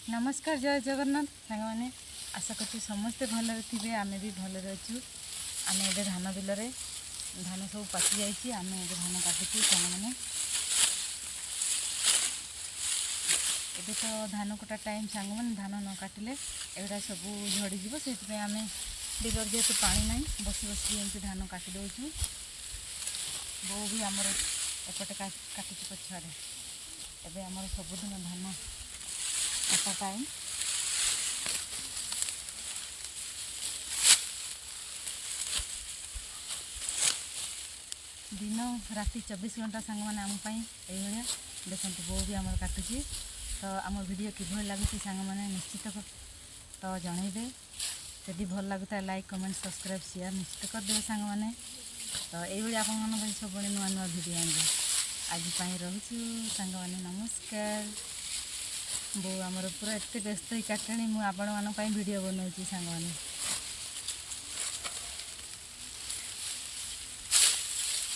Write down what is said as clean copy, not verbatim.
नमस्कार जय जगन्नाथ सांग मैंने आशा करती समस्ते भलरे थे आम भी भलरे अच्छु आम ए धान बिल धान सब पाची जाइए आम ए धान काटुचु सांग मैंने एबे तो धान कटा टाइम सांग मैंने धान न काटिले एगुड़ा सब झड़ीज से आम बिलर जेहेतु पानी ना बसी बसी एमती धान काटी दौचु बो भी आमर एपटे काटुच पछुआरे एबे आमर सबुदिन धान काटा टाइम दिन राति 24 घंटा सांग मैंने आम ये देखते बो भी आम काटुची तो आम वीडियो किभली लगी सांग मैंने निश्चित तो जनइबे जदि भल लगुता लाइक कमेंट सब्सक्राइब शेयर निश्चित करदे सांग मैंने तो ये आप सब नुआ नुआ वीडियो आने आज रोचु सांग मैंने नमस्कार बो आमर पूरा एत व्यस्त ही काटे मुझे भिड बनाऊँ सांग मैंने।